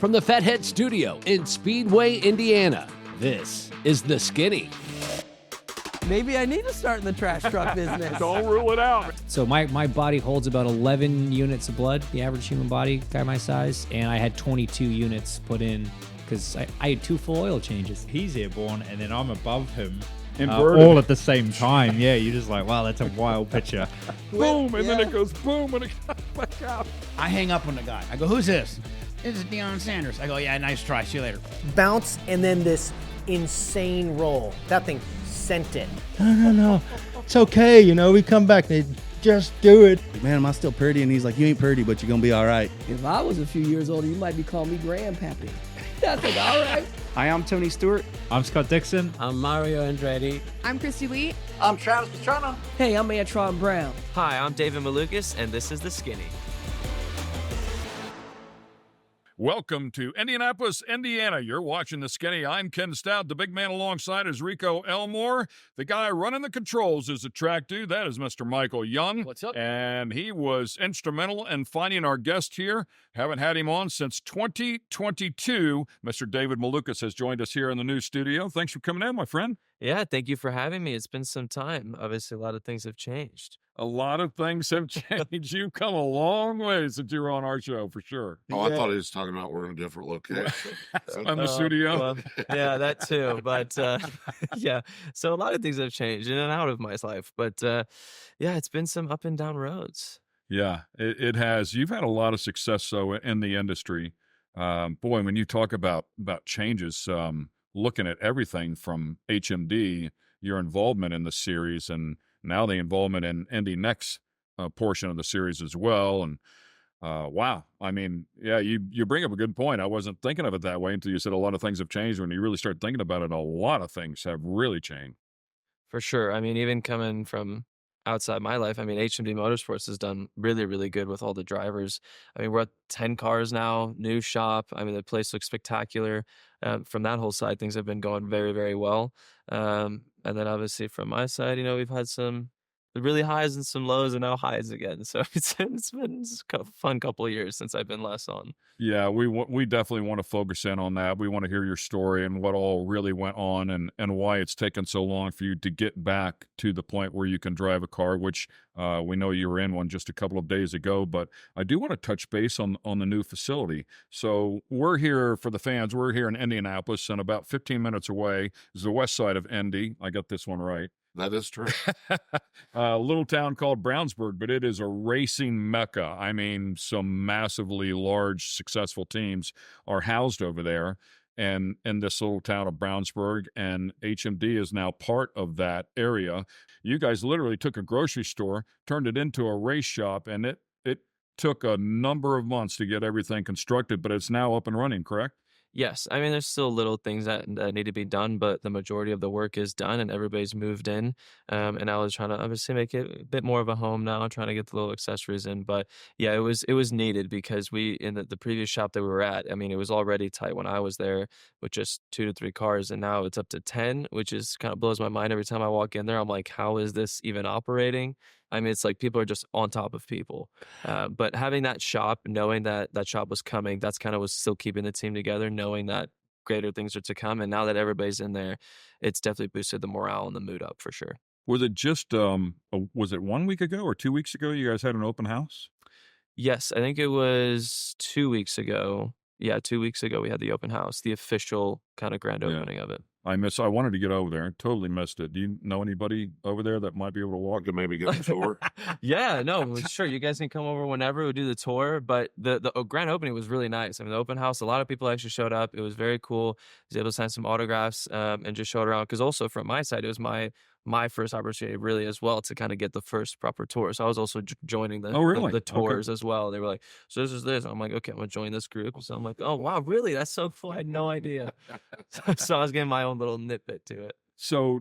From the Fathead Studio in Speedway, Indiana, this is The Skinny. Maybe I need to start in the trash truck business. Don't rule it out. So my body holds about 11 units of blood, the average human body, guy my size, and I had 22 units put in because I had 2 full oil changes. He's airborne, and then I'm above him. Inverted. All at the same time. Yeah, you're just like, wow, that's a wild picture. Boom, and then it goes boom, and it comes back out. I hang up on the guy. I go, who's this? This is Deion Sanders. I go, yeah, nice try. See you later. Bounce and then this insane roll. That thing sent it. No. It's okay, we come back. They just do it. Man, am I still pretty? And he's like, you ain't pretty, but you're going to be all right. If I was a few years older, you might be calling me Grandpappy. I think, all right. Hi, I'm Tony Stewart. I'm Scott Dixon. I'm Mario Andretti. I'm Christy Lee. I'm Travis Pastrana. Hey, I'm Antron Brown. Hi, I'm David Malukas, and this is The Skinny. Welcome to Indianapolis, Indiana. You're watching The Skinny. I'm Ken Stout. The big man alongside is Rico Elmore. The guy running the controls is the track dude. That is Mr. Michael Young. What's up? And he was instrumental in finding our guest here. Haven't had him on since 2022. Mr. David Malukas has joined us here in the new studio. Thanks for coming in, my friend. Yeah, thank you for having me. It's been some time. Obviously, a lot of things have changed. A lot of things have changed. You've come a long way since you were on our show, for sure. Oh, I thought he was talking about we're in a different location. In the studio? Well, yeah, that too. But yeah, so a lot of things have changed in and out of my life. But yeah, it's been some up and down roads. Yeah, it has. You've had a lot of success, though, in the industry. Boy, when you talk about changes, looking at everything from HMD, your involvement in the series, and now the involvement in Indy next portion of the series as well. And wow, I mean, yeah, you bring up a good point. I wasn't thinking of it that way until you said a lot of things have changed. When you really start thinking about it, a lot of things have really changed. For sure. I mean, even coming from outside my life, I mean, HMD Motorsports has done really, really good with all the drivers. I mean, we're at 10 cars now, new shop. I mean, the place looks spectacular. From that whole side, things have been going very, very well. And then obviously from my side, we've had some really highs and some lows and now highs again. So it's been a fun couple of years since I've been last on. Yeah, we definitely want to focus in on that. We want to hear your story and what all really went on and why it's taken so long for you to get back to the point where you can drive a car, which we know you were in one just a couple of days ago. But I do want to touch base on the new facility. So we're here for the fans. We're here in Indianapolis, and about 15 minutes away is the west side of Indy. I got this one right. That is true. A little town called Brownsburg, but it is a racing mecca. I mean, some massively large, successful teams are housed over there and in this little town of Brownsburg, and HMD is now part of that area. You guys literally took a grocery store, turned it into a race shop, and it took a number of months to get everything constructed, but it's now up and running, correct? Yes. I mean, there's still little things that need to be done, but the majority of the work is done and everybody's moved in. And I was trying to obviously make it a bit more of a home now, trying to get the little accessories in. But yeah, it was needed because we, in the previous shop that we were at, I mean, it was already tight when I was there with just 2 to 3 cars. And now it's up to 10, which is kind of blows my mind every time I walk in there. I'm like, how is this even operating? I mean, it's like people are just on top of people. But having that shop, knowing that shop was coming, that's kind of was still keeping the team together, knowing that greater things are to come. And now that everybody's in there, it's definitely boosted the morale and the mood up for sure. Was it just, was it 1 week ago or 2 weeks ago you guys had an open house? Yes, I think it was 2 weeks ago. Yeah, 2 weeks ago we had the open house, the official kind of grand opening of it. I wanted to get over there. Totally missed it. Do you know anybody over there that might be able to walk to maybe get the tour? Yeah, no, sure. You guys can come over whenever. We'll do the tour. But the grand opening was really nice. I mean, the open house, a lot of people actually showed up. It was very cool. I was able to sign some autographs and just show it around. Because also from my side, it was my first opportunity really as well to kind of get the first proper tour. So I was also joining the tours as well. They were like, so this is this. I'm like, okay, I'm going to join this group. So I'm like, oh, wow, really? That's so cool. I had no idea. So I was getting my own little nitbit to it. So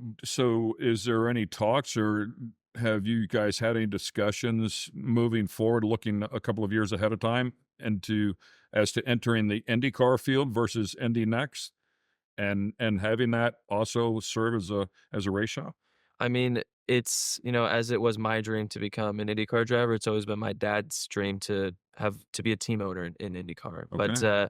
is there any talks or have you guys had any discussions moving forward, looking a couple of years ahead of time as to entering the IndyCar field versus Indy Next and having that also serve as a race shop? I mean, it's, as it was my dream to become an IndyCar driver, it's always been my dad's dream to be a team owner in IndyCar. Okay.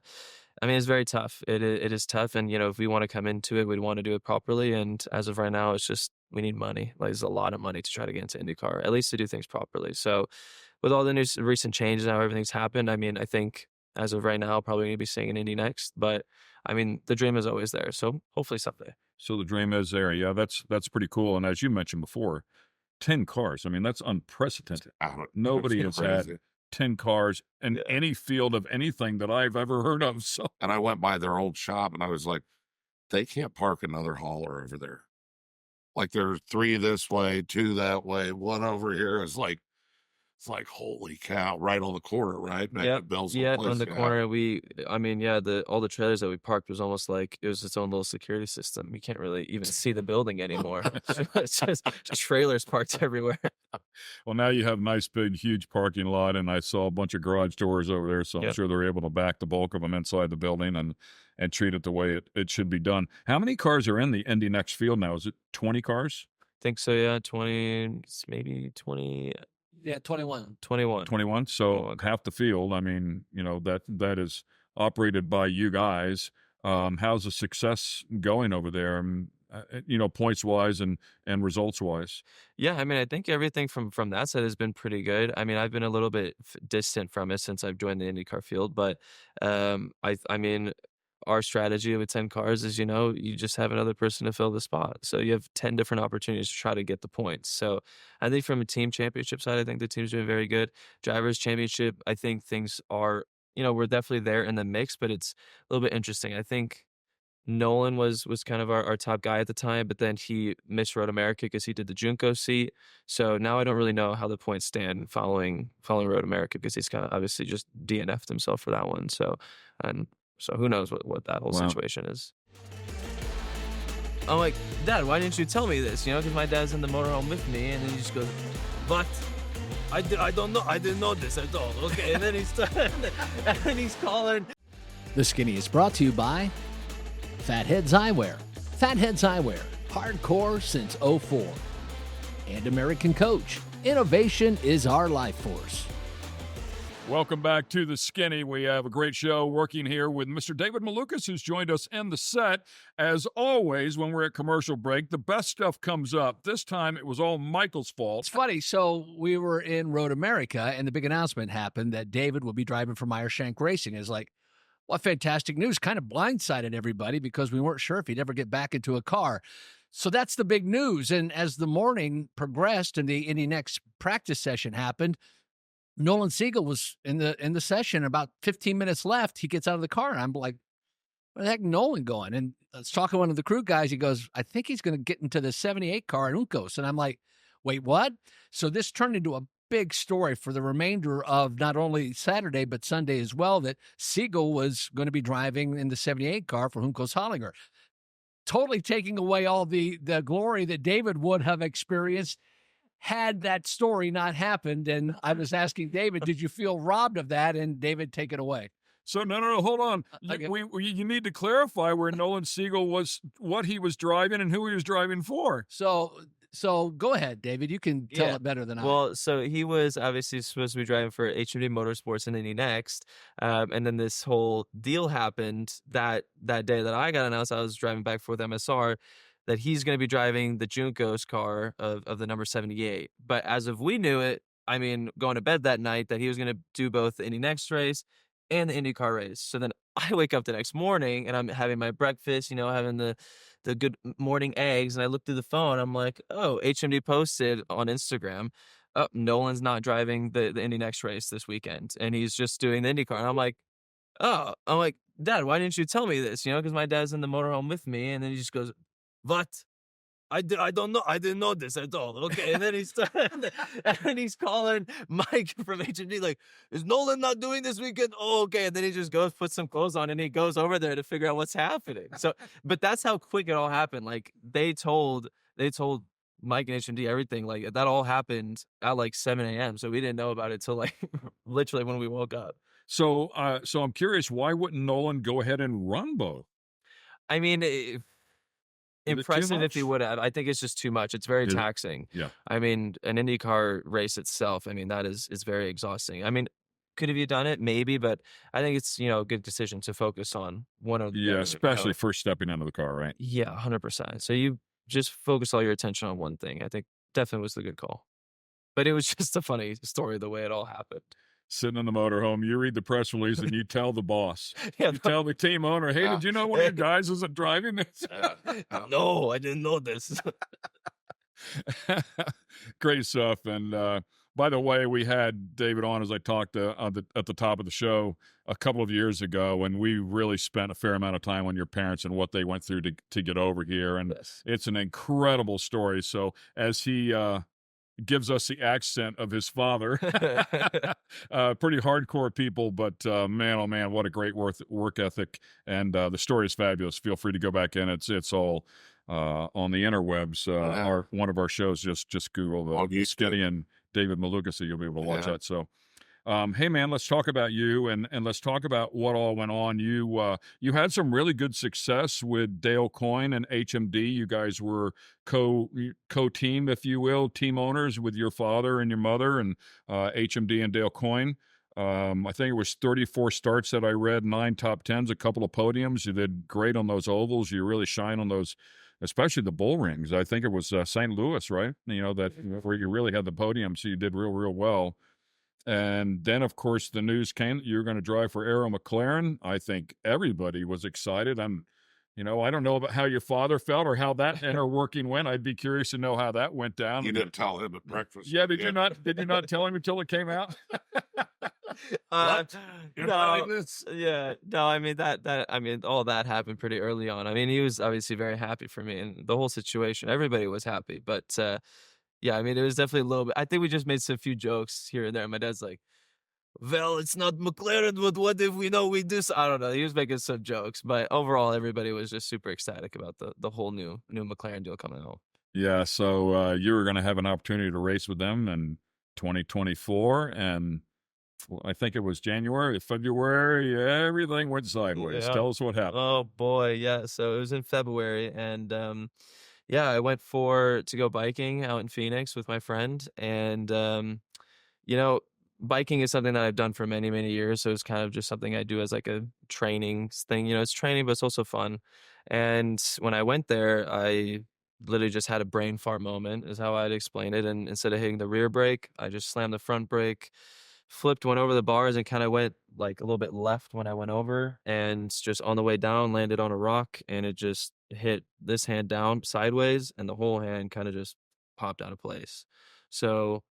But I mean, it's very tough. It is tough, and if we want to come into it, we'd want to do it properly. And as of right now, it's just we need money. Like, there's a lot of money to try to get into IndyCar, at least to do things properly. So, with all the recent changes and how everything's happened, I mean, I think as of right now, probably going to be staying in Indy next. But I mean, the dream is always there. So hopefully someday. So the dream is there. Yeah, that's pretty cool. And as you mentioned before, 10 cars. I mean, that's unprecedented. Nobody has had 10 cars in any field of anything that I've ever heard of. So, and I went by their old shop and I was like, they can't park another hauler over there. Like, there's 3 this way, 2 that way, 1 over here. It's like holy cow, right on the corner, right? Yeah, on the corner. All the trailers that we parked was almost like it was its own little security system. You can't really even see the building anymore. It's just trailers parked everywhere. Well, now you have a nice, big, huge parking lot, and I saw a bunch of garage doors over there, so I'm sure they're able to back the bulk of them inside the building and treat it the way it should be done. How many cars are in the Indy Next field now? Is it 20 cars? I think so, yeah, 20, maybe 20. Yeah, 21. 21. 21. So half the field. I mean, that is operated by you guys. How's the success going over there? Points wise and results wise. Yeah, I mean, I think everything from that side has been pretty good. I mean, I've been a little bit distant from it since I've joined the IndyCar field, but I mean, our strategy with 10 cars is, you just have another person to fill the spot. So you have 10 different opportunities to try to get the points. So I think from a team championship side, I think the team's doing very good. Drivers championship, I think things are, we're definitely there in the mix, but it's a little bit interesting. I think Nolan was kind of our top guy at the time, but then he missed Road America because he did the Junco seat. So now I don't really know how the points stand following Road America, because he's kind of obviously just DNF'd himself for that one. So who knows what that whole situation is. I'm like, Dad, why didn't you tell me this? Because my dad's in the motorhome with me, and then he just goes, but I don't know. I didn't know this at all. Okay, and then he's calling. The Skinny is brought to you by Fatheads Eyewear. Fatheads Eyewear, hardcore since '04. And American Coach. Innovation is our life force. Welcome back to The Skinny. We have a great show working here with Mr. David Malukas, who's joined us in the set. As always, when we're at commercial break, the best stuff comes up. This time, it was all Michael's fault. It's funny. So we were in Road America, and the big announcement happened that David will be driving for Meyershank Racing. It's like, what fantastic news. Kind of blindsided everybody because we weren't sure if he'd ever get back into a car. So that's the big news. And as the morning progressed and the Indy Next practice session happened, Nolan Siegel was in the session. About 15 minutes left, he gets out of the car, and I'm like, where the heck Nolan going? And I was talking to one of the crew guys. He goes, I think he's going to get into the 78 car in Uncos. And I'm like, wait, what? So this turned into a big story for the remainder of not only Saturday, but Sunday as well, that Siegel was going to be driving in the 78 car for Juncos Hollinger. Totally taking away all the glory that David would have experienced had that story not happened. And I was asking David, did you feel robbed of that? And David, take it away. So, no, hold on. You need to clarify where Nolan Siegel was, what he was driving and who he was driving for. So go ahead, David. You can tell it better than I. Well, so he was obviously supposed to be driving for HMD Motorsports in Indy Next. And then this whole deal happened that day that I got announced. I was driving back with MSR, that he's going to be driving the Juncos car of the number 78. But as of we knew it, I mean, going to bed that night, that he was going to do both the Indy Next race and the IndyCar race. So then I wake up the next morning and I'm having my breakfast, having the good morning eggs. And I look through the phone. I'm like, oh, HMD posted on Instagram, oh, Nolan's not driving the Indy Next race this weekend, and he's just doing the IndyCar. And I'm like, Dad, why didn't you tell me this? Because my dad's in the motorhome with me. And then he just goes, what? I don't know. I didn't know this at all. Okay. And then he's calling Mike from HMD, like, is Nolan not doing this weekend? Oh, okay. And then he just goes, puts some clothes on, and he goes over there to figure out what's happening. So, but that's how quick it all happened. Like, they told Mike and HMD everything. Like, that all happened at like 7 a.m. So we didn't know about it till like literally when we woke up. So I'm curious, why wouldn't Nolan go ahead and run both? I mean, impressive if he would have. I think it's just too much. It's very taxing. Yeah. I mean, an IndyCar race itself, I mean, that is very exhausting. I mean, could have you done it? Maybe, but I think it's, a good decision to focus on one or the Yeah, other. especially first stepping into the car, right? Yeah, 100%. So you just focus all your attention on one thing. I think definitely was the good call. But it was just a funny story the way it all happened. Sitting in the motorhome, you read the press release and you tell the boss. Yeah, You tell the team owner, hey, did you know one of your guys isn't driving this? no, I didn't know this. Great stuff. And by the way, we had David on, as I talked at the top of the show a couple of years ago, and we really spent a fair amount of time on your parents and what they went through to get over here. And it's an incredible story. So as he gives us the accent of his father, pretty hardcore people, but man, oh man, what a great work ethic. And the story is fabulous. Feel free to go back in. It's all on the interwebs. One of our shows, just Google the Skinny and David Malukas, so you'll be able to watch that. So, hey man, let's talk about you and let's talk about what all went on. You had some really good success with Dale Coyne and HMD. You guys were co-team, if you will, team owners with your father and your mother and HMD and Dale Coyne. I think it was 34 starts that I read, 9 top 10s, a couple of podiums. You did great on those ovals. You really shine on those, especially the bull rings. I think it was St. Louis, right? Where you really had the podium, so you did real well. And then, of course, the news came that you were going to drive for Arrow McLaren. I think everybody was excited. I don't know about how your father felt or how that inner working went. I'd be curious to know how that went down. You didn't tell him at breakfast. Yeah, did you not tell him until it came out? No, I mean all that happened pretty early on. I mean, he was obviously very happy for me and the whole situation. Everybody was happy, but yeah, I mean, it was definitely a little bit. I think we just made some few jokes here and there. My dad's like, well, it's not McLaren, but what if we know we do? I don't know. He was making some jokes, but overall, everybody was just super ecstatic about the whole new McLaren deal coming out. Yeah, so you were going to have an opportunity to race with them in 2024, and I think it was January, February, everything went sideways. Yeah. Tell us what happened. Oh boy, yeah. So it was in February, and yeah, I went to go biking out in Phoenix with my friend, and biking is something that I've done for many, many years. So it's kind of just something I do as like a training thing. It's training, but it's also fun. And when I went there, I literally just had a brain fart moment, is how I'd explain it. And instead of hitting the rear brake, I just slammed the front brake, went over the bars, and kind of went like a little bit left when I went over, and just on the way down landed on a rock, and it just hit this hand down sideways, and the whole hand kind of just popped out of place. So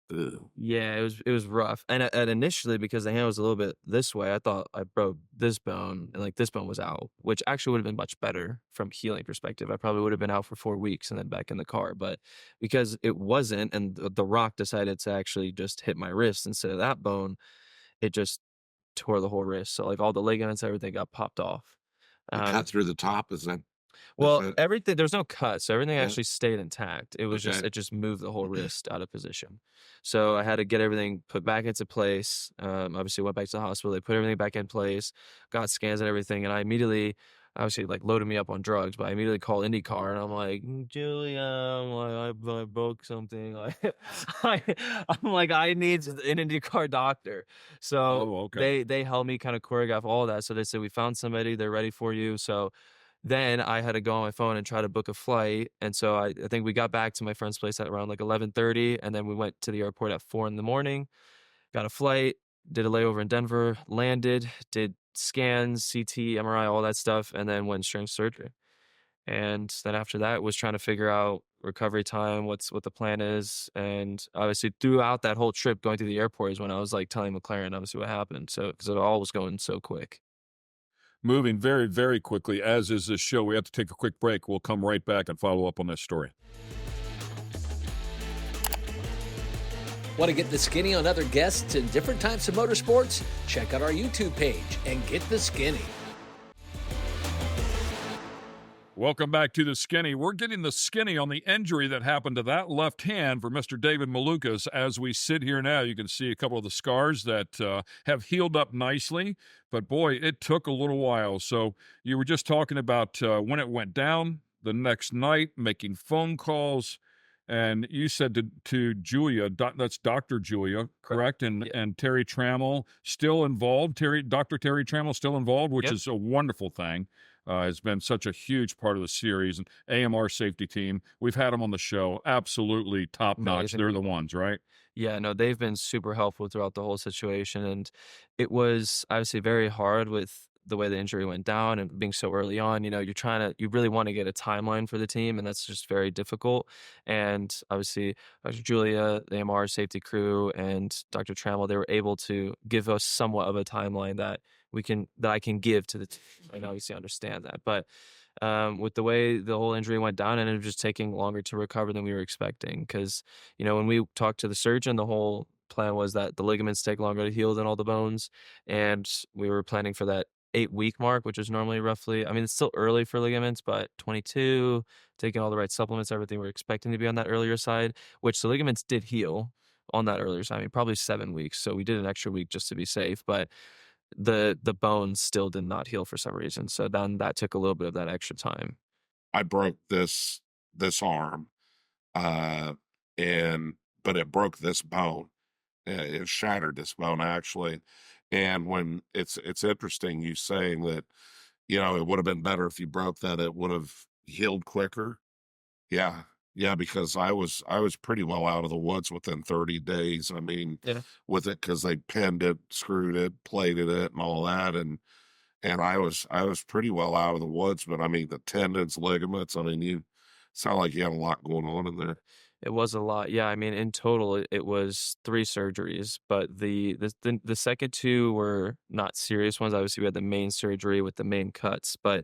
yeah, it was rough. And initially, because the hand was a little bit this way, I thought I broke this bone, and like this bone was out, which actually would have been much better from healing perspective. I probably would have been out for 4 weeks and then back in the car. But because it wasn't, and the rock decided to actually just hit my wrist instead of that bone, it just tore the whole wrist. So like all the ligaments, everything got popped off. Cut through the top, is that? Well, everything, there's no cut, so everything actually stayed intact. It was it just moved the whole wrist out of position. So I had to get everything put back into place. Obviously went back to the hospital. They put everything back in place, got scans and everything, and I immediately, obviously, like loaded me up on drugs, but I immediately called IndyCar, and I'm like, Julia, I broke something. I'm like, I need an IndyCar doctor. So they helped me kind of choreograph all of that. So they said, we found somebody, they're ready for you. So then I had to go on my phone and try to book a flight. And so I think we got back to my friend's place at around like 11:30. And then we went to the airport at 4 a.m, got a flight, did a layover in Denver, landed, did scans, CT, MRI, all that stuff, and then went straight to surgery. And then after that was trying to figure out recovery time, what the plan is. And obviously throughout that whole trip going through the airport is when I was like telling McLaren obviously what happened. So because it all was going so quick. Moving very, very quickly, as is this show. We have to take a quick break. We'll come right back and follow up on this story. Want to get the skinny on other guests in different types of motorsports? Check out our YouTube page and get the skinny. Welcome back to the skinny. We're getting the skinny on the injury that happened to that left hand for Mr. David Malukas. As we sit here now, you can see a couple of the scars that have healed up nicely. But boy, it took a little while. So you were just talking about when it went down the next night, making phone calls. And you said to Julia, that's Dr. Julia, correct? And Terry Trammell still involved. Dr. Terry Trammell still involved, which is a wonderful thing. Has been such a huge part of the series. And AMR safety team, we've had them on the show. Absolutely top notch. They're the ones, right? Yeah, no, they've been super helpful throughout the whole situation. And it was obviously very hard with the way the injury went down and being so early on. You really want to get a timeline for the team, and that's just very difficult. And obviously, Dr. Julia, the AMR safety crew, and Dr. Trammell, they were able to give us somewhat of a timeline that I can give to the team. And obviously understand that. But with the way the whole injury went down, and it was just taking longer to recover than we were expecting. Because, when we talked to the surgeon, the whole plan was that the ligaments take longer to heal than all the bones. And we were planning for that 8-week mark, which is normally roughly, it's still early for ligaments, but 22, taking all the right supplements, everything, we're expecting to be on that earlier side, which the ligaments did heal on that earlier side. Probably 7 weeks. So we did an extra week just to be safe, but the bones still did not heal for some reason. So then that took a little bit of that extra time. I broke this arm, but it broke this bone. It shattered this bone, actually. And when it's interesting you saying that, it would have been better if you broke that, it would have healed quicker. Yeah, because I was pretty well out of the woods within 30 days. With it, because they pinned it, screwed it, plated it, and all that, and I was pretty well out of the woods. But the tendons, ligaments. You sound like you had a lot going on in there. It was a lot. Yeah, in total, it was 3 surgeries, but the second 2 were not serious ones. Obviously, we had the main surgery with the main cuts, but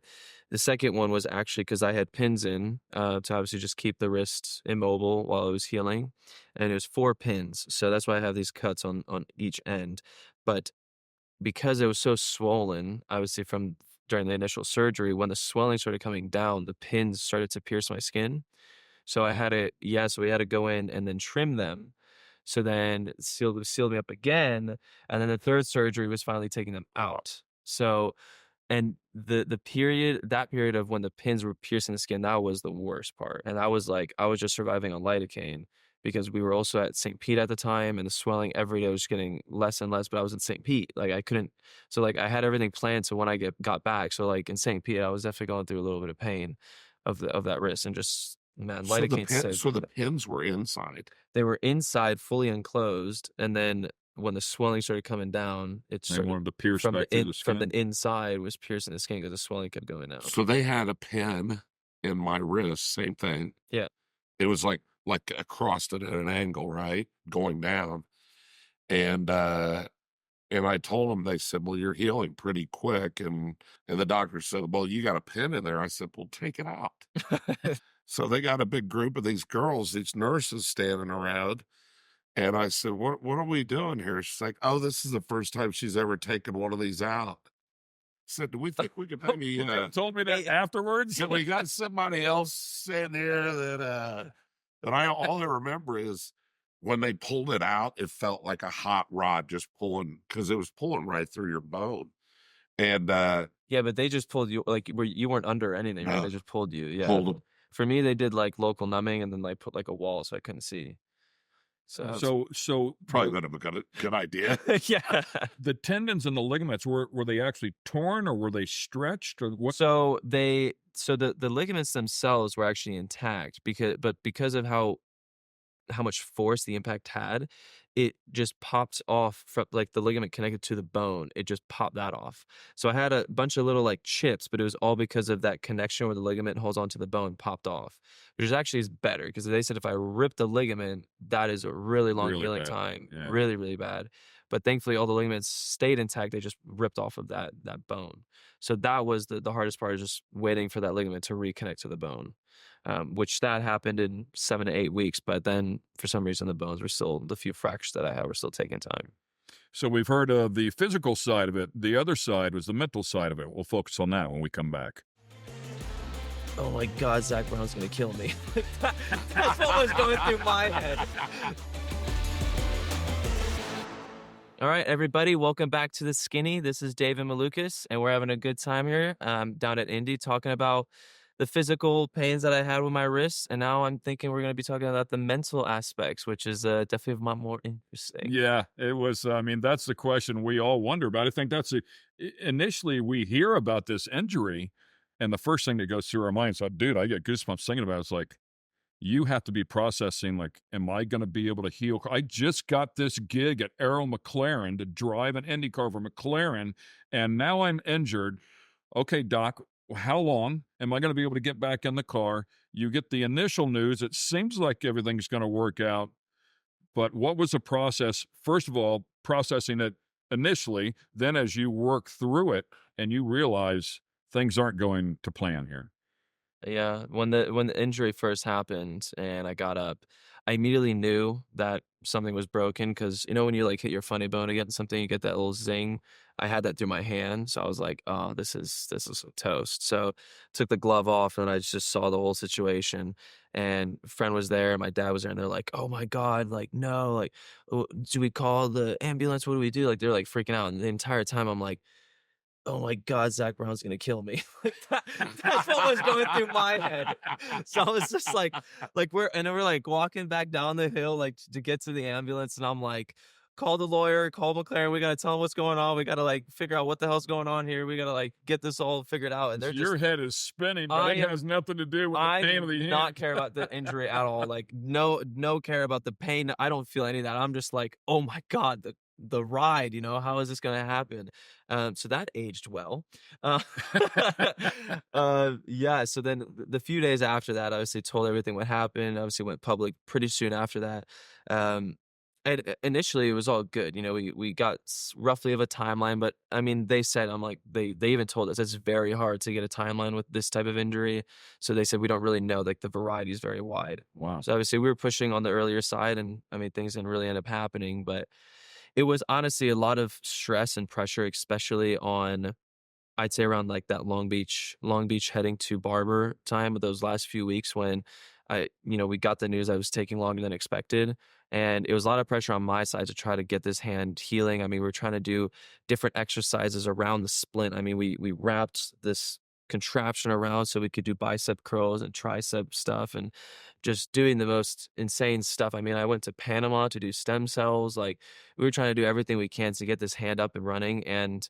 the second one was actually because I had pins in to obviously just keep the wrist immobile while it was healing, and it was 4 pins. So that's why I have these cuts on each end. But because it was so swollen, obviously during the initial surgery, when the swelling started coming down, the pins started to pierce my skin. So we had to go in and then trim them. So then sealed me up again. And then the third surgery was finally taking them out. So, and that period of when the pins were piercing the skin, that was the worst part. And I was just surviving on lidocaine because we were also at St. Pete at the time, and the swelling every day was getting less and less, but I was in St. Pete. I couldn't, so I had everything planned. So when I got back, so in St. Pete, I was definitely going through a little bit of pain of that wrist, and just, man, lidocaine. So the pins were inside. They were inside, fully enclosed, and then when the swelling started coming down, it started wanted to pierce back through the skin. From the inside was piercing the skin because the swelling kept going out. So they had a pin in my wrist, same thing. Yeah, it was like across it at an angle, right, going down, and I told them. They said, "Well, you're healing pretty quick," and the doctor said, "Well, you got a pin in there." I said, "Well, take it out." So they got a big group of these girls, these nurses standing around. And I said, what are we doing here? She's like, "Oh, this is the first time she's ever taken one of these out." I said, "Do we think we could maybe..." told me that afterwards. We got somebody else sitting there that all I remember is when they pulled it out, it felt like a hot rod just pulling, because it was pulling right through your bone. And yeah, but they just pulled you, you weren't under anything, right? They just pulled you. Yeah. Pulled them. For me, they did local numbing, and then put a wall so I couldn't see. So probably would have been a good idea. Yeah. The tendons and the ligaments, were they actually torn, or were they stretched, or what? So the ligaments themselves were actually intact because of how much force the impact had, it just popped off from the ligament connected to the bone. It just popped that off. So I had a bunch of little chips, but it was all because of that connection where the ligament holds onto the bone popped off, which actually is better, because they said if I rip the ligament, that is a really long healing time. Yeah. Really, really bad. But thankfully all the ligaments stayed intact. They just ripped off of that bone. So that was the hardest part, is just waiting for that ligament to reconnect to the bone. Which that happened in 7 to 8 weeks, but then for some reason the few fractures that I had were still taking time. So we've heard of the physical side of it. The other side was the mental side of it. We'll focus on that when we come back. Oh my God, Zach Brown's gonna kill me. That's what was going through my head. All right, everybody, welcome back to The Skinny. This is Dave and Malukas, and we're having a good time here down at Indy talking about the physical pains that I had with my wrists, and now I'm thinking we're gonna be talking about the mental aspects, which is definitely a lot more interesting. Yeah, it was. I mean, that's the question we all wonder about. I think that's initially we hear about this injury, and the first thing that goes through our minds, like, dude, I get goosebumps thinking about it. It's like, you have to be processing, like, am I going to be able to heal? I just got this gig at Arrow McLaren to drive an Indy car for McLaren, and now I'm injured. Okay, doc, how long am I going to be able to get back in the car? You get the initial news. It seems like everything's going to work out. But what was the process? First of all, processing it initially, then as you work through it and you realize things aren't going to plan here. Yeah, when the injury first happened and I got up, I immediately knew that something was broken because when you like hit your funny bone against something, you get that little zing. I had that through my hand, so I was like, "Oh, this is toast." So took the glove off and I just saw the whole situation. And a friend was there, my dad was there, and they're like, "Oh my God, like no, like do we call the ambulance? What do we do?" Like they're like freaking out, and the entire time I'm like, "Oh my God, Zach Brown's gonna kill me." Like that's what was going through my head. So I was just like we're like walking back down the hill like to get to the ambulance, and I'm like, call the lawyer, call McLaren. We gotta tell him what's going on. We gotta like figure out what the hell's going on here. We gotta like get this all figured out. And they're Your just head is spinning, but it has nothing to do with the pain of the do hand. not care about the injury at all. Like no care about the pain. I don't feel any of that. I'm just like, oh my God, the ride, how is this going to happen? So that aged well. Yeah. So then the few days after that, obviously told everything what happened. Obviously went public pretty soon after that. And initially it was all good. We got roughly of a timeline, but I mean, they said, I'm like, they even told us it's very hard to get a timeline with this type of injury. So they said, we don't really know, like the variety is very wide. Wow. So obviously we were pushing on the earlier side, and I mean, things didn't really end up happening, but it was honestly a lot of stress and pressure, especially on, I'd say around like that Long Beach heading to Barber time of those last few weeks when we got the news I was taking longer than expected. And it was a lot of pressure on my side to try to get this hand healing. I mean, we were trying to do different exercises around the splint. I mean, we wrapped this contraption around so we could do bicep curls and tricep stuff and just doing the most insane stuff. I mean, I went to Panama to do stem cells. Like we were trying to do everything we can to get this hand up and running, and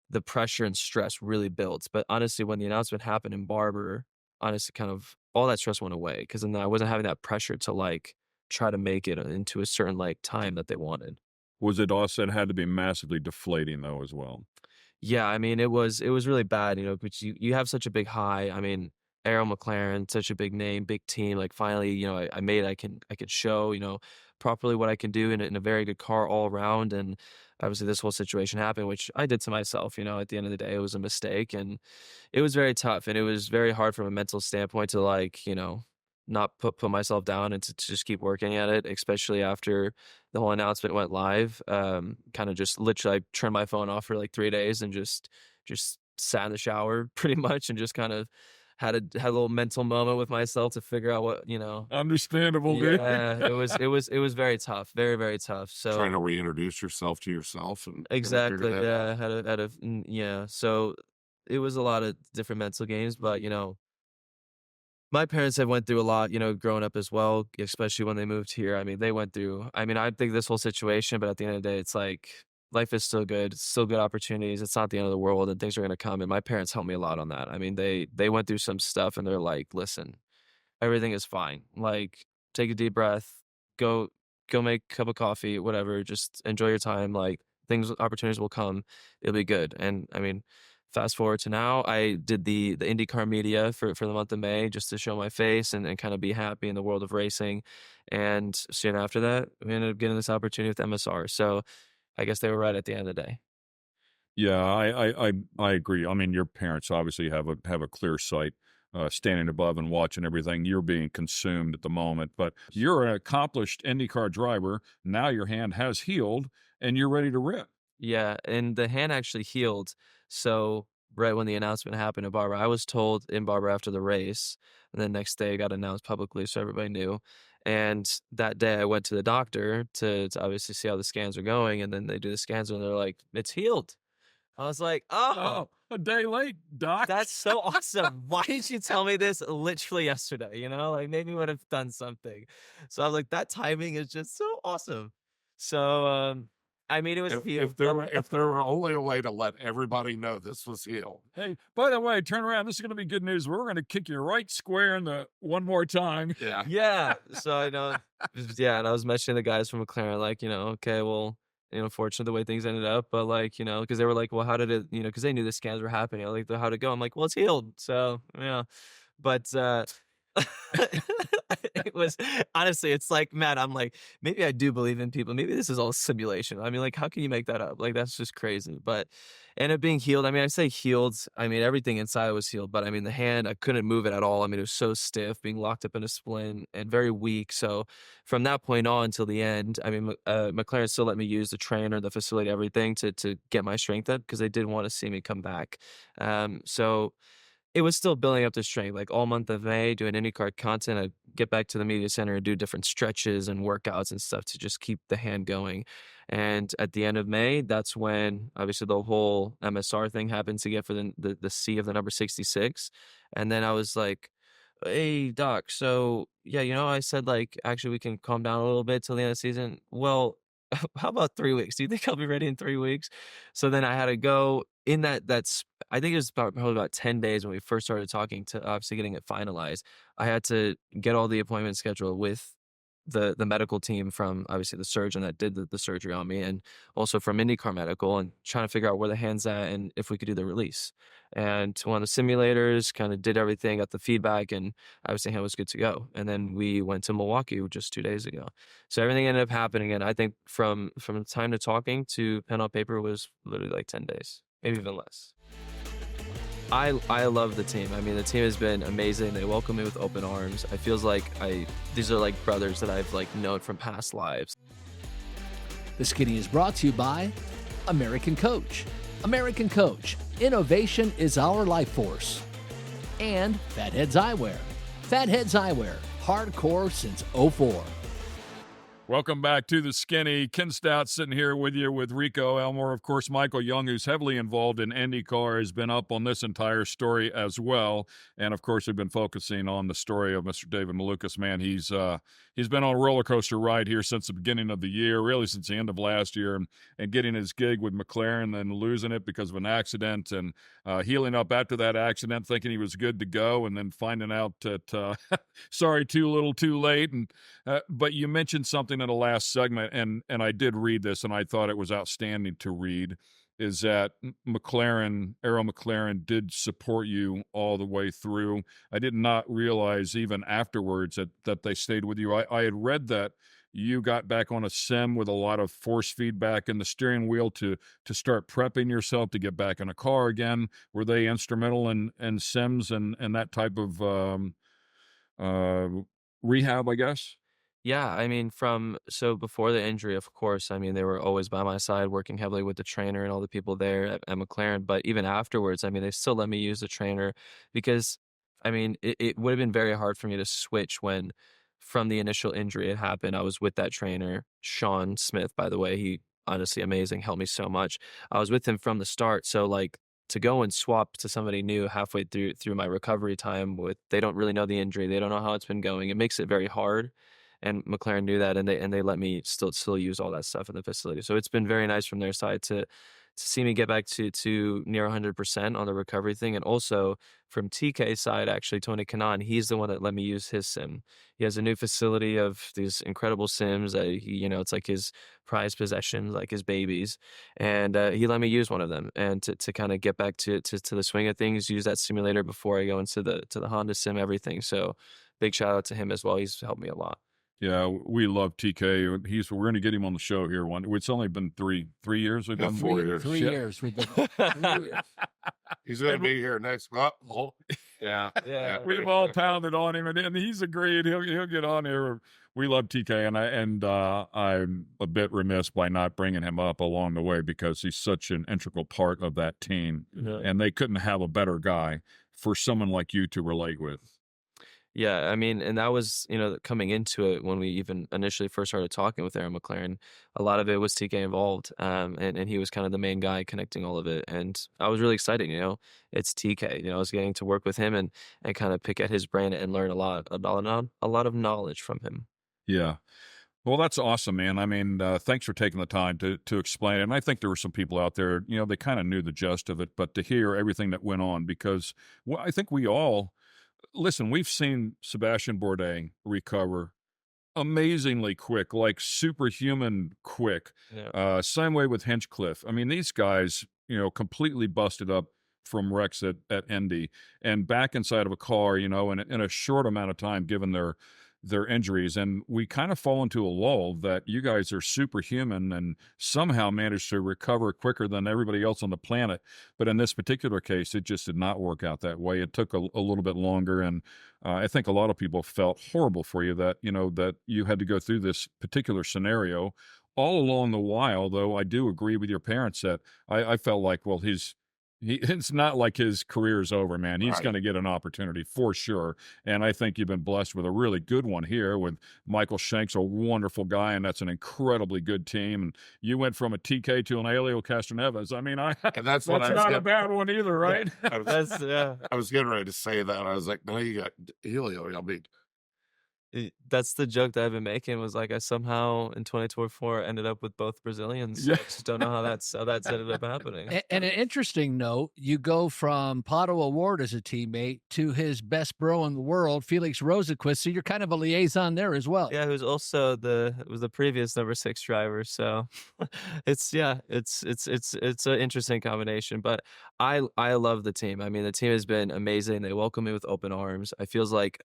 the pressure and stress really builds. But honestly, when the announcement happened in Barber, honestly, kind of all that stress went away because then I wasn't having that pressure to like try to make it into a certain like time that they wanted. Was it also, it had to be massively deflating though as well? Yeah, I mean, it was really bad, but you have such a big high. I mean, Arrow McLaren, such a big name, big team. Like finally, I could show, properly what I can do in a very good car all around. And obviously this whole situation happened, which I did to myself, at the end of the day, it was a mistake and it was very tough. And it was very hard from a mental standpoint to like, not put myself down and to just keep working at it, especially after the whole announcement went live. Kind of just literally I turned my phone off for like 3 days and just sat in the shower pretty much and just kind of had a little mental moment with myself to figure out what, Understandable, dude. Yeah, it was very tough, very, very tough. So trying to reintroduce yourself to yourself and exactly, yeah, yeah. So it was a lot of different mental games, but my parents have went through a lot, growing up as well, especially when they moved here. I mean, I think this whole situation, but at the end of the day, it's like life is still good. It's still good opportunities. It's not the end of the world and things are going to come. And my parents helped me a lot on that. I mean, they went through some stuff and they're like, listen, everything is fine. Like, take a deep breath, go make a cup of coffee, whatever. Just enjoy your time. Like opportunities will come. It'll be good. And I mean, fast forward to now, I did the IndyCar media for the month of May just to show my face and kind of be happy in the world of racing. And soon after that, we ended up getting this opportunity with MSR. So I guess they were right at the end of the day. Yeah, I agree. I mean, your parents obviously have a clear sight, standing above and watching everything. You're being consumed at the moment, but you're an accomplished IndyCar driver. Now your hand has healed and you're ready to rip. Yeah, and the hand actually healed. So right when the announcement happened at Barber, I was told in Barber after the race, and the next day it got announced publicly so everybody knew. And that day I went to the doctor to obviously see how the scans are going, and then they do the scans and they're like, it's healed. I was like, oh, A day late, Doc. That's so awesome. Why didn't you tell me this literally yesterday? You know, like maybe would have done something. So I was like, that timing is just so awesome. So, I mean, it was If there were only a way to let everybody know this was healed. Hey, by the way, turn around. This is going to be good news. We're going to kick you right square in the one more time. Yeah. Yeah. So I know. Yeah. And I was mentioning the guys from McLaren, like, you know, okay, well, you know, fortunate the way things ended up, but like, you know, because they were like, well, how did it, you know, because they knew the scans were happening. Like, how'd it go? I'm like, well, it's healed. So, yeah. But it was honestly, it's like, man, I'm like, maybe I do believe in people. Maybe this is all simulation. I mean, like, how can you make that up? Like, that's just crazy. But ended up being healed. I mean, I say healed. I mean, everything inside was healed, but I mean, the hand, I couldn't move it at all. I mean, it was so stiff, being locked up in a splint and very weak. So from that point on till the end, I mean, McLaren still let me use the trainer, the facility, everything to get my strength up because they did want to see me come back. So it was still building up the strength, like all month of May, doing IndyCar content. I'd get back to the media center and do different stretches and workouts and stuff to just keep the hand going. And at the end of May, that's when obviously the whole MSR thing happened to get for the C of the number 66. And then I was like, hey, Doc, so yeah, you know, I said like, actually we can calm down a little bit till the end of the season. Well, how about 3 weeks? Do you think I'll be ready in 3 weeks? So then I had to go in that's, I think it was probably about 10 days when we first started talking to obviously getting it finalized. I had to get all the appointments scheduled with the medical team from obviously the surgeon that did the surgery on me, and also from IndyCar Medical, and trying to figure out where the hand's at and if we could do the release. And one of the simulators kind of did everything, got the feedback, and obviously hand was good to go. And then we went to Milwaukee just 2 days ago. So everything ended up happening, and I think from the time to talking to pen on paper was literally like 10 days, maybe even less. I love the team. I mean, the team has been amazing. They welcome me with open arms. I feels like these are like brothers that I've like known from past lives. The Skinny is brought to you by American Coach. American Coach. Innovation is our life force. And Fatheads Eyewear. Fatheads Eyewear. Hardcore since '04. Welcome back to the Skinny. Ken Stout sitting here with you with Rico, Elmore. Of course, Michael Young, who's heavily involved in IndyCar, has been up on this entire story as well. And, of course, we've been focusing on the story of Mr. David Malukas. Man, he's been on a roller coaster ride here since the beginning of the year, really since the end of last year, and getting his gig with McLaren, then losing it because of an accident, and healing up after that accident, thinking he was good to go, and then finding out that, sorry, too little, too late. And but you mentioned something in the last segment, and I did read this, and I thought it was outstanding to read, is that Arrow McLaren did support you all the way through. I did not realize even afterwards that they stayed with you. I had read that you got back on a sim with a lot of force feedback in the steering wheel to start prepping yourself to get back in a car again. Were they instrumental in sims and that type of rehab, I guess? Yeah, I mean, so before the injury, of course, I mean, they were always by my side, working heavily with the trainer and all the people there at McLaren. But even afterwards, I mean, they still let me use the trainer because, I mean, it would have been very hard for me to switch when, from the initial injury it happened, I was with that trainer, Sean Smith, by the way. He honestly amazing, helped me so much. I was with him from the start. So, like, to go and swap to somebody new halfway through my recovery time they don't really know the injury, they don't know how it's been going, it makes it very hard. And McLaren knew that, and they let me still use all that stuff in the facility. So it's been very nice from their side to see me get back to near 100% on the recovery thing. And also from TK's side, actually, Tony Kanaan, he's the one that let me use his sim. He has a new facility of these incredible sims that it's like his prized possessions, like his babies. And he let me use one of them, and to kind of get back to the swing of things, use that simulator before I go into the Honda sim, everything. So big shout out to him as well. He's helped me a lot. Yeah, we love TK. We're going to get him on the show here. It's only been three years. We've been 4 years. 3 years. We've been 3 years. He's going to be here next month. Yeah. We've all pounded on him, and he's agreed. He'll get on here. We love TK, and I'm a bit remiss by not bringing him up along the way because he's such an integral part of that team, and they couldn't have a better guy for someone like you to relate with. Yeah, I mean, and that was, coming into it when we even initially first started talking with Aaron McLaren, a lot of it was TK involved. And he was kind of the main guy connecting all of it. And I was really excited, it's TK, I was getting to work with him and kind of pick at his brain and learn a lot of knowledge from him. Yeah. Well, that's awesome, man. I mean, thanks for taking the time to explain it. And I think there were some people out there, they kind of knew the gist of it, but to hear everything that went on, because I think we all, listen, we've seen Sebastian Bourdais recover amazingly quick, like superhuman quick. Yeah. Same way with Hinchcliffe. I mean, these guys, completely busted up from wrecks at Indy and back inside of a car, in a short amount of time, given their injuries. And we kind of fall into a lull that you guys are superhuman and somehow managed to recover quicker than everybody else on the planet. But in this particular case, it just did not work out that way. It took a little bit longer. And I think a lot of people felt horrible for you that, that you had to go through this particular scenario. All along the while, though, I do agree with your parents that I felt like, well, it's not like his career is over, man. He's Right. going to get an opportunity for sure. And I think you've been blessed with a really good one here with Michael Shank's a wonderful guy, and that's an incredibly good team. And you went from a TK to an Elio Castroneves. I mean, And that's what that's I was not a getting, bad one either, right? I was, That's, yeah. I was getting ready to say that. I was like, no, you got Helio. I mean, That's the joke that I've been making was like I somehow in 2024 ended up with both Brazilians. So I just don't know how that's ended up happening. And an interesting note, you go from Pato Award as a teammate to his best bro in the world, Felix Rosenquist. So you're kind of a liaison there as well. Yeah, who's also the previous number 6 driver. So it's an interesting combination. But I love the team. I mean, the team has been amazing. They welcome me with open arms. I feels like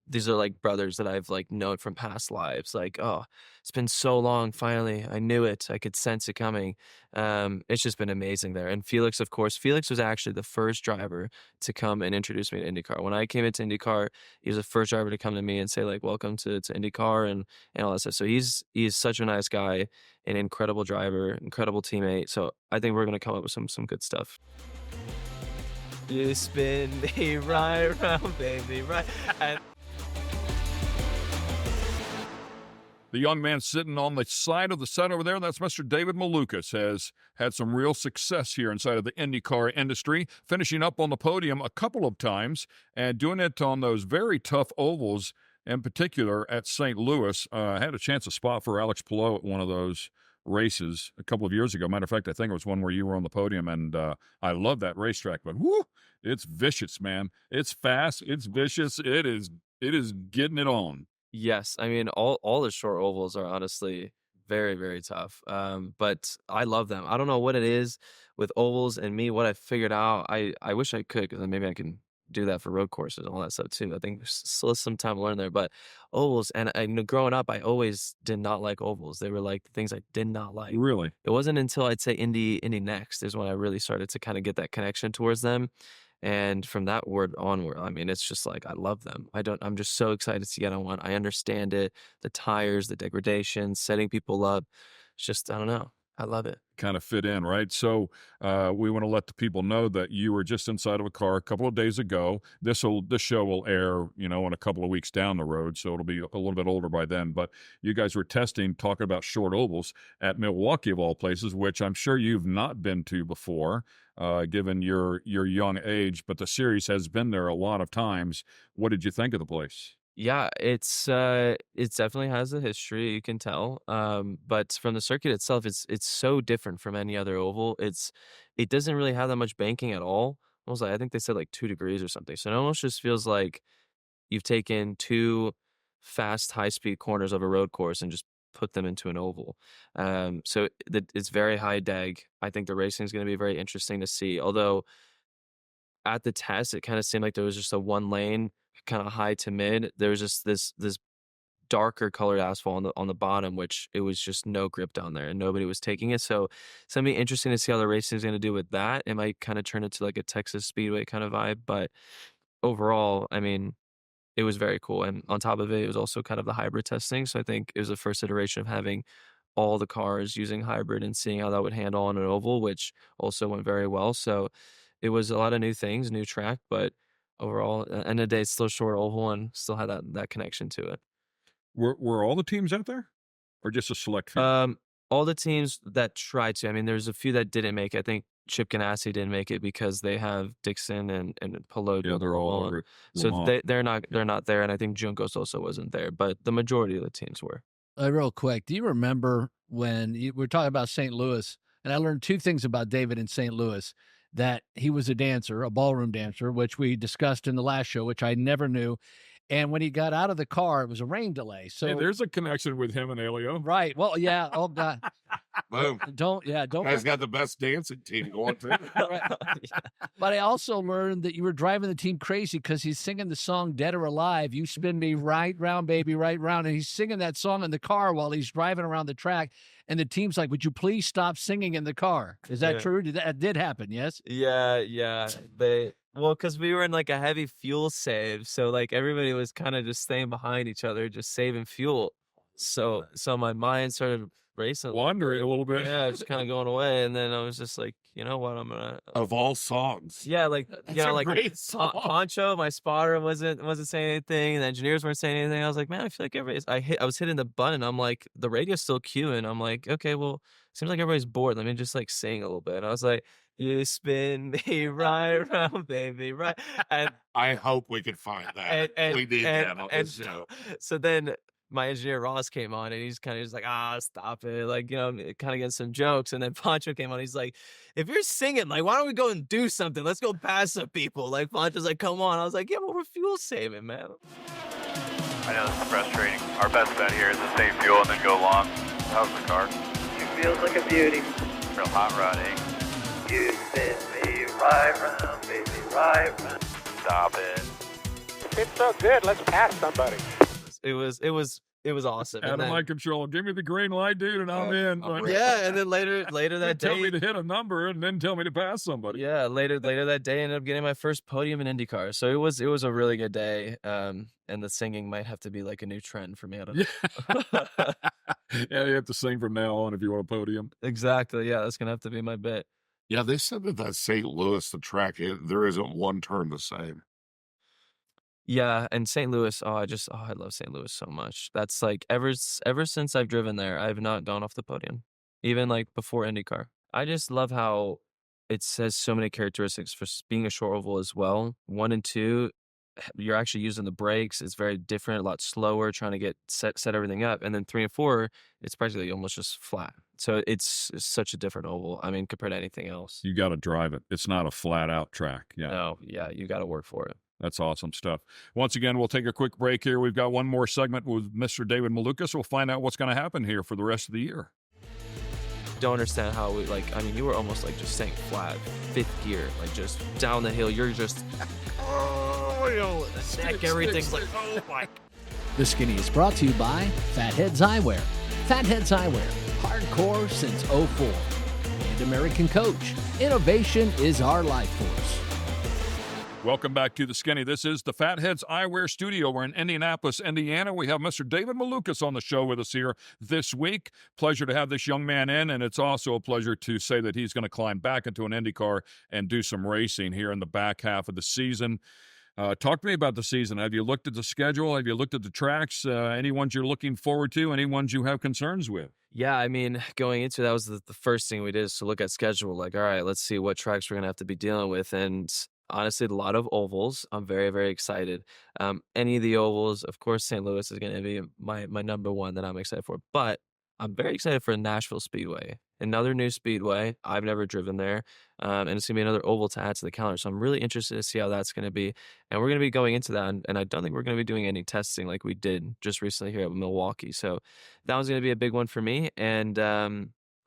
these are like brothers that I've like known from past lives. Like, oh, it's been so long. Finally, I knew it. I could sense it coming. It's just been amazing there. And Felix, of course, Felix was actually the first driver to come and introduce me to IndyCar. When I came into IndyCar, he was the first driver to come to me and say like, welcome to IndyCar and all that stuff. So he's such a nice guy, an incredible driver, incredible teammate. So I think we're going to come up with some good stuff. You spin me right around, baby, right. And The young man sitting on the side of the set over there, that's Mr. David Malukas, has had some real success here inside of the IndyCar industry, finishing up on the podium a couple of times and doing it on those very tough ovals, in particular at St. Louis. I had a chance to spot for Alex Palou at one of those races a couple of years ago. Matter of fact, I think it was one where you were on the podium, and I love that racetrack, but whoo, it's vicious, man. It's fast, it's vicious, it is getting it on. yes, I mean all the short ovals are honestly very, very tough. But I love them. I don't know what it is with ovals and me, what I figured out. I wish I could because then maybe I can do that for road courses and all that stuff too. I think there's still some time to learn there. But ovals, and growing up, I always did not like ovals. They were like the things I did not like. Really? It wasn't until I'd say Indy next is when I really started to kind of get that connection towards them. And from that word onward, I mean, it's just like I love them. I'm just so excited to get on one. I understand it, the tires, the degradation, setting people up. It's just, I don't know. I love it. Kind of fit in, right? So we want to let the people know that you were just inside of a car a couple of days ago. This show will air, in a couple of weeks down the road, so it'll be a little bit older by then. But you guys were talking about short ovals at Milwaukee of all places, which I'm sure you've not been to before, given your young age. But the series has been there a lot of times. What did you think of the place? Yeah, it definitely has a history, you can tell. But from the circuit itself, it's so different from any other oval. It doesn't really have that much banking at all. Almost like I think they said like 2 degrees or something. So it almost just feels like you've taken 2 fast, high-speed corners of a road course and just put them into an oval. So it's very high deg. I think the racing is going to be very interesting to see. Although at the test, it kind of seemed like there was just a one lane, kind of high to mid. There was just this darker colored asphalt on the bottom, which it was just no grip down there and nobody was taking it. So it's gonna be interesting to see how the racing is gonna do with that. It might kind of turn into like a Texas Speedway kind of vibe, but overall, I mean, it was very cool. And on top of it, it was also kind of the hybrid testing. So I think it was the first iteration of having all the cars using hybrid and seeing how that would handle on an oval, which also went very well. So it was a lot of new things, new track, but overall. End of the day, it's still short oval and still had that connection to it. Were all the teams out there, or just a select few? All the teams that tried to. I mean, there's a few that didn't make it. I think Chip Ganassi didn't make it because they have Dixon and Pelot. Yeah, they're all over. So they're not there, and I think Juncos also wasn't there, but the majority of the teams were. Real quick, do you remember when we were talking about St. Louis, and I learned two things about David in St. Louis, that he was a dancer, a ballroom dancer, which we discussed in the last show, which I never knew. And when he got out of the car, it was a rain delay. So hey, there's a connection with him and Elio. Right. Well, yeah. Oh God. Boom. Don't. Guys got the best dancing team going too. Right. But I also learned that you were driving the team crazy because he's singing the song "Dead or Alive." You spin me right round, baby, right round, and he's singing that song in the car while he's driving around the track. And the team's like, "Would you please stop singing in the car?" Is that true? That did happen? Yes. Yeah. Well, because we were in like a heavy fuel save, so like everybody was kind of just staying behind each other, just saving fuel. So my mind started racing, wandering a little bit. Yeah, just kind of going away, and then I was just like, you know what, I'm gonna. Of all songs. Yeah, like like great song. Poncho, my spotter wasn't saying anything. The engineers weren't saying anything. I was like, man, I feel like everybody's. I was hitting the button. I'm like, the radio's still queuing. I'm like, okay, well, seems like everybody's bored. Let me just like sing a little bit. And I was like, you spin me right round, baby, right. And I hope we could find that. We need that on this show. So then my engineer Ross came on, and he's kind of just like, stop it, like, you know, kind of getting some jokes. And then Poncho came on. He's like, if you're singing, like, why don't we go and do something? Let's go pass some people. Like, Poncho's like, come on. I was like, yeah, well, we're fuel saving, man. I know this is frustrating. Our best bet here is to save fuel and then go long. How's the car? It feels like a beauty. Real hot rod, eh? You spin me right round, baby, right round. Stop it. It's so good. Let's pass somebody. It was awesome. Out of my control. Give me the green light, dude, and I'm in. Yeah, and then later that day, tell me to hit a number, and then tell me to pass somebody. Yeah, later that day, I ended up getting my first podium in IndyCar. So it was a really good day. And the singing might have to be like a new trend for me. I don't know. Yeah, you have to sing from now on if you want a podium. Exactly. Yeah, that's gonna have to be my bit. Yeah, they said that St. Louis, the track, there isn't one turn the same. Yeah, and St. Louis, I love St. Louis so much. That's like ever since I've driven there, I've not gone off the podium, even like before IndyCar. I just love how it says so many characteristics for being a short oval as well. 1 and 2, you're actually using the brakes. It's very different, a lot slower, trying to get set everything up. And then 3 and 4, it's practically almost just flat. So it's such a different oval. I mean, compared to anything else. You got to drive it. It's not a flat out track. Yeah. No, yeah, you got to work for it. That's awesome stuff. Once again, we'll take a quick break here. We've got one more segment with Mr. David Malukas. We'll find out what's going to happen here for the rest of the year. Don't understand how you were almost like just saying flat, 5th gear, like just down the hill. You're just, everything's like, oh my. The Skinny is brought to you by Fatheads Eyewear. Fatheads Eyewear, hardcore since '04. And American Coach, innovation is our life force. Welcome back to The Skinny. This is the Fatheads Eyewear Studio. We're in Indianapolis, Indiana. We have Mr. David Malukas on the show with us here this week. Pleasure to have this young man in, and it's also a pleasure to say that he's going to climb back into an IndyCar and do some racing here in the back half of the season. Talk to me about the season. Have you looked at the schedule? Have you looked at the tracks? Any ones you're looking forward to? Any ones you have concerns with? Yeah, I mean, going into that was the first thing we did is to look at schedule. Like, all right, let's see what tracks we're going to have to be dealing with. And honestly, a lot of ovals. I'm very, very excited. Any of the ovals, of course, St. Louis is going to be my number one that I'm excited for. But I'm very excited for Nashville Speedway, another new speedway. I've never driven there, and it's going to be another oval to add to the calendar. So I'm really interested to see how that's going to be. And we're going to be going into that, and I don't think we're going to be doing any testing like we did just recently here at Milwaukee. So that was going to be a big one for me. And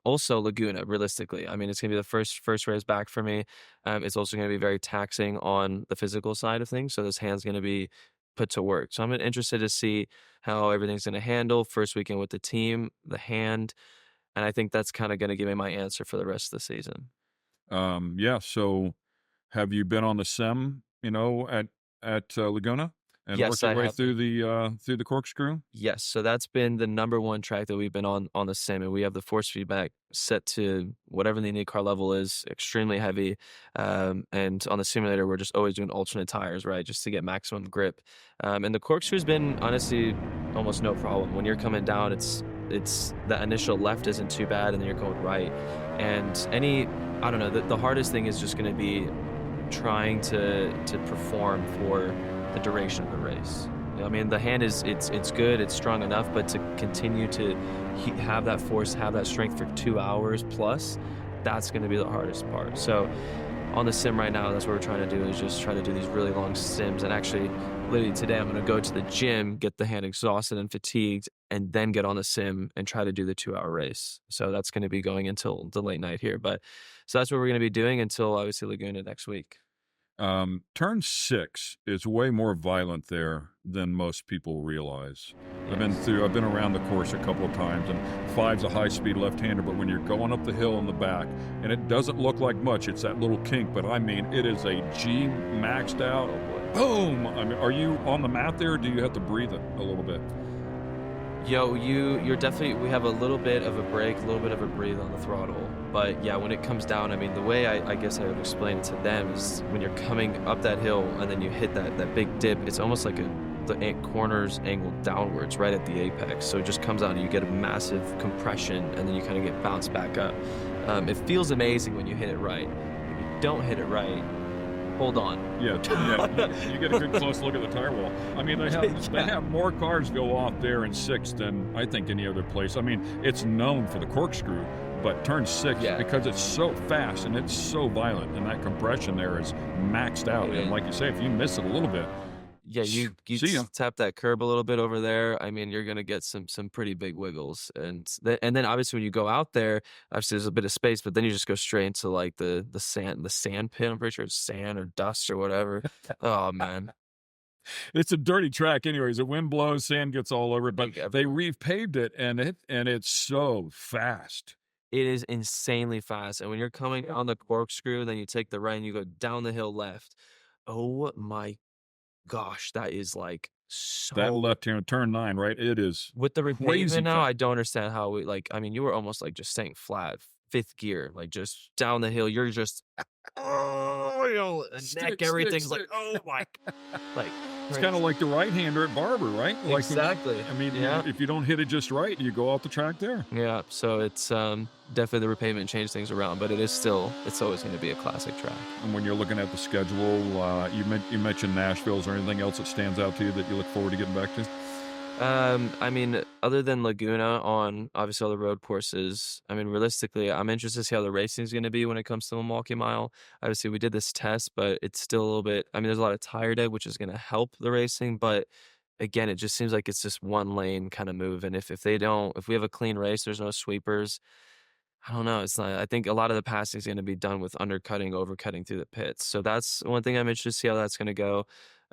also Laguna, realistically. I mean, it's going to be the first race back for me. It's also going to be very taxing on the physical side of things. So this hand's going to be put to work. So I'm interested to see how everything's going to handle first weekend with the team, the hand, and I think that's kind of going to give me my answer for the rest of the season. Yeah. So have you been on the sim, at Laguna? and Yes, worked your I way have. through the corkscrew? Yes, so that's been the number one track that we've been on the sim, and we have the force feedback set to whatever the Indy car level is, extremely heavy. And on the simulator, we're just always doing alternate tires, right, just to get maximum grip. And the corkscrew's been honestly almost no problem. When you're coming down, it's the initial left isn't too bad, and then you're going right. And I don't know, the hardest thing is just going to be trying to perform for the duration of the race. I mean, the hand it's good, it's strong enough, but to continue to have that force, have that strength for 2 hours plus, that's going to be the hardest part. So on the sim right now, that's what we're trying to do, is just try to do these really long sims. And actually, literally today, I'm going to go to the gym, get the hand exhausted and fatigued, and then get on the sim and try to do the 2-hour race. So that's going to be going until the late night here. But so that's what we're going to be doing until obviously Laguna next week. Turn 6 is way more violent there than most people realize. I've been around the course a couple of times, and 5's a high-speed left-hander, but when you're going up the hill in the back, and it doesn't look like much, it's that little kink, but I mean, it is a G maxed out. Boom! I mean, are you on the mat there, or do you have to breathe it a little bit? Yo, you're definitely, we have a little bit of a break, a little bit of a breathe on the throttle. But yeah, when it comes down, I mean, the way I guess I would explain it to them is when you're coming up that hill and then you hit that big dip, it's almost like the corners angle downwards right at the apex. So it just comes out and you get a massive compression, and then you kind of get bounced back up. It feels amazing when you hit it right. When you don't hit it right, hold on. Yeah, you get a good close look at the tire wall. I mean, they have more cars go off there in 6 than I think any other place. I mean, it's known for the corkscrew, but turn 6, because it's so fast and it's so violent, and that compression there is maxed out. And like you say, if you miss it a little bit, yeah, you tap that curb a little bit over there. I mean, you're gonna get some pretty big wiggles, and then obviously when you go out there, obviously there's a bit of space, but then you just go straight into like the sand pit. I'm pretty sure it's sand or dust or whatever. Oh man, it's a dirty track anyways. The wind blows, sand gets all over it, but they repaved it, and it's so fast. It is insanely fast, and when you're coming on the corkscrew, then you take the right and you go down the hill left. Oh my gosh, that is like so. That left hand, turn 9, right? It is with the crazy repavement now. I don't understand how we I mean, you were almost like just staying flat, 5th gear, like just down the hill. You're just neck, everything's like oh my, like it's kind of like the right-hander at Barber, right? Like, exactly. I mean, if you don't hit it just right, you go off the track there. Yeah, so it's definitely the repavement changed things around, but it's always going to be a classic track. And when you're looking at the schedule, you mentioned Nashville. Is there anything else that stands out to you that you look forward to getting back to? I mean, other than Laguna on obviously all the road courses, I mean, realistically, I'm interested to see how the racing is going to be when it comes to the Milwaukee Mile. Obviously, we did this test, but it's still a little bit, I mean, there's a lot of tire dead, which is going to help the racing, but again, it just seems like it's just one lane kind of move. And if we have a clean race, there's no sweepers, I don't know. It's not, I think a lot of the passing is going to be done with undercutting, overcutting through the pits. So that's one thing I'm interested to see how that's going to go.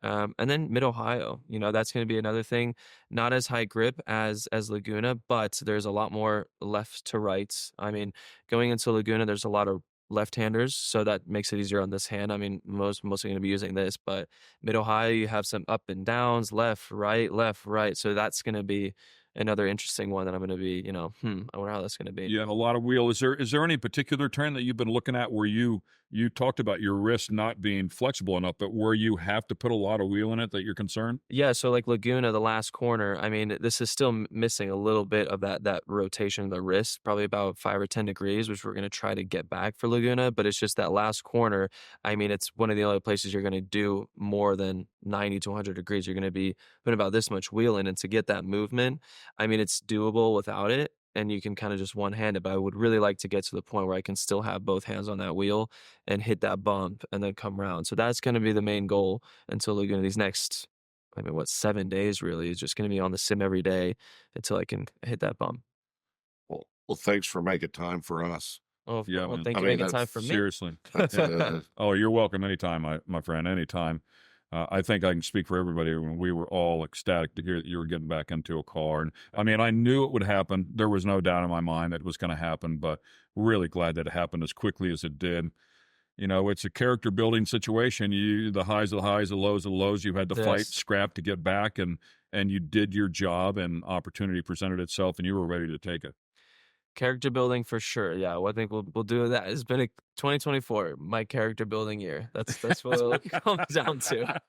And then Mid-Ohio, that's going to be another thing. Not as high grip as Laguna, but there's a lot more left to right. I mean, going into Laguna, there's a lot of left-handers, so that makes it easier on this hand. I mean, mostly going to be using this, but Mid-Ohio, you have some up and downs, left, right. So that's going to be another interesting one that I'm going to be, I wonder how that's going to be. Yeah, and a lot of wheel. Is there any particular turn that you've been looking at where you talked about your wrist not being flexible enough, but where you have to put a lot of wheel in it that you're concerned? Yeah, so like Laguna, the last corner, I mean, this is still missing a little bit of that rotation of the wrist, probably about 5 or 10 degrees, which we're going to try to get back for Laguna, but it's just that last corner. I mean, it's one of the only places you're going to do more than 90 to 100 degrees. You're going to be putting about this much wheel in, and to get that movement, I mean, it's doable without it, and you can kind of just one-hand it, but I would really like to get to the point where I can still have both hands on that wheel and hit that bump and then come around. So that's going to be the main goal until Laguna. These next, 7 days really is just going to be on the sim every day until I can hit that bump. Well, thanks for making time for us. Oh, yeah, well, thank you for making time for me. Seriously. Oh, you're welcome anytime, my friend, anytime. I think I can speak for everybody when we were all ecstatic to hear that you were getting back into a car. And I mean, I knew it would happen. There was no doubt in my mind that it was going to happen, but really glad that it happened as quickly as it did. You know, it's a character building situation. The highs are the highs, the lows are the lows. You had to fight, scrap to get back, and you did your job, and opportunity presented itself, and you were ready to take it. Character building for sure. Yeah, well, I think we'll do that. It's been a 2024, my character building year. That's what it comes down to.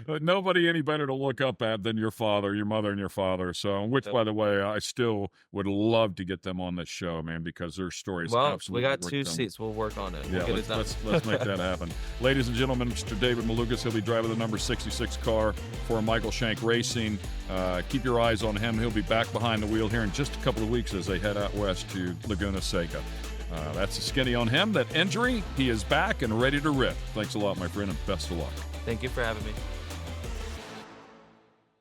Nobody any better to look up at than your father, your mother, and your father. So, which, by the way, I still would love to get them on this show, man, because their stories. Well, absolutely we got 2 seats. We'll work on it. Yeah, We'll get it done. let's make that happen. Ladies and gentlemen, Mr. David Malukas. He'll be driving the number 66 car for Michael Shank Racing. Keep your eyes on him. He'll be back behind the wheel here in just a couple of weeks as they head out west to Laguna Seca. That's a skinny on him. That injury, he is back and ready to rip. Thanks a lot, my friend, and best of luck. Thank you for having me.